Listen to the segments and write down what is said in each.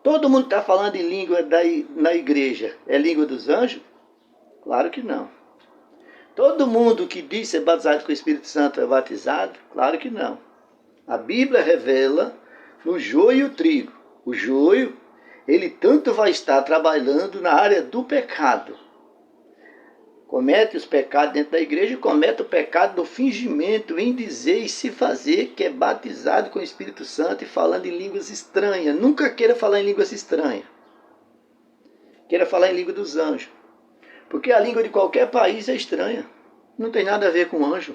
Todo mundo está falando em língua na igreja. É língua dos anjos? Claro que não. Todo mundo que diz ser batizado com o Espírito Santo é batizado? Claro que não. A Bíblia revela no joio e o trigo. O joio, ele tanto vai estar trabalhando na área do pecado. Comete os pecados dentro da igreja e comete o pecado do fingimento em dizer e se fazer que é batizado com o Espírito Santo e falando em línguas estranhas. Nunca queira falar em línguas estranhas. Queira falar em língua dos anjos. Porque a língua de qualquer país é estranha. Não tem nada a ver com anjo.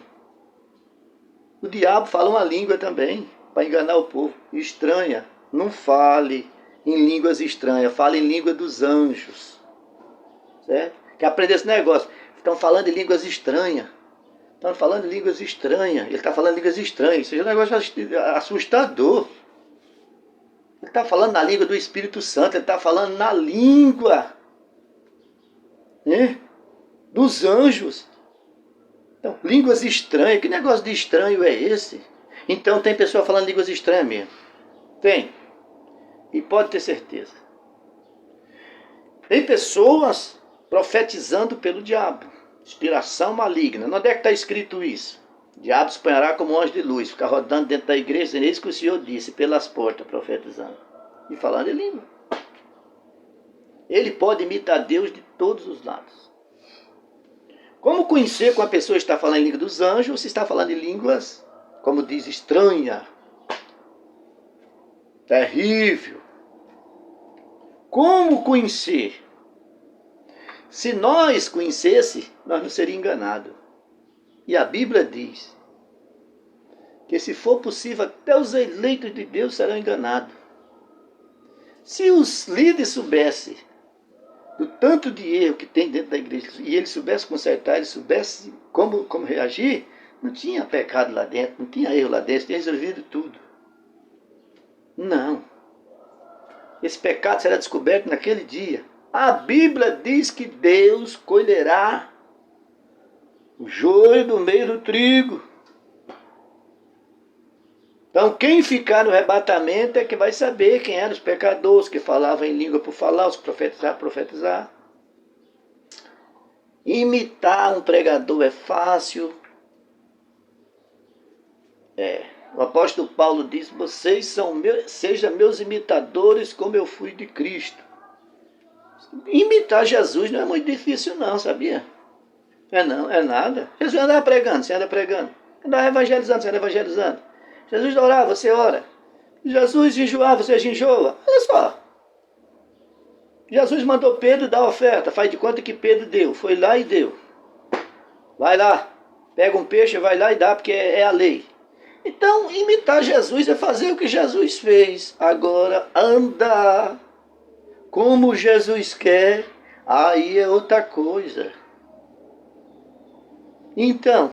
O diabo fala uma língua também, para enganar o povo. Estranha. Não fale em línguas estranhas. Fale em língua dos anjos. Certo? Quer aprender esse negócio? Estão falando em línguas estranhas. Estão falando em línguas estranhas. Ele está falando em línguas estranhas. Isso é um negócio assustador. Ele está falando na língua do Espírito Santo. Ele está falando na língua, né, dos anjos. Então, línguas estranhas. Que negócio de estranho é esse? Então tem pessoa falando línguas estranhas mesmo. Tem. E pode ter certeza. Tem pessoas profetizando pelo diabo. Inspiração maligna. Onde é que está escrito isso? O diabo se apanhará como um anjo de luz. Ficar rodando dentro da igreja. É isso que o Senhor disse. Pelas portas, profetizando. E falando em língua. Ele pode imitar Deus de todos os lados. Como conhecer quando a pessoa está falando em língua dos anjos ou se está falando em línguas, como diz, estranha, terrível? Como conhecer? Se nós conhecesse, nós não seríamos enganados. E a Bíblia diz que se for possível, até os eleitos de Deus serão enganados. Se os líderes soubessem do tanto de erro que tem dentro da igreja, e eles soubessem consertar, eles soubessem como reagir, não tinha pecado lá dentro, não tinha erro lá dentro, tinha resolvido tudo. Não. Esse pecado será descoberto naquele dia. A Bíblia diz que Deus colherá o joio do meio do trigo. Então quem ficar no arrebatamento é que vai saber quem eram os pecadores, que falavam em língua por falar, os profetizar. Imitar um pregador é fácil. O apóstolo Paulo diz, vocês sejam meus imitadores como eu fui de Cristo. Imitar Jesus não é muito difícil não, sabia? É nada. Jesus andava pregando, você anda pregando. Andava evangelizando, você anda evangelizando. Jesus orava, você ora. Jesus jejuava, você jejuava. Olha só. Jesus mandou Pedro dar oferta. Faz de conta que Pedro deu. Foi lá e deu. Vai lá. Pega um peixe, vai lá e dá, porque é a lei. Então, imitar Jesus é fazer o que Jesus fez. Agora, andar como Jesus quer, aí é outra coisa. Então,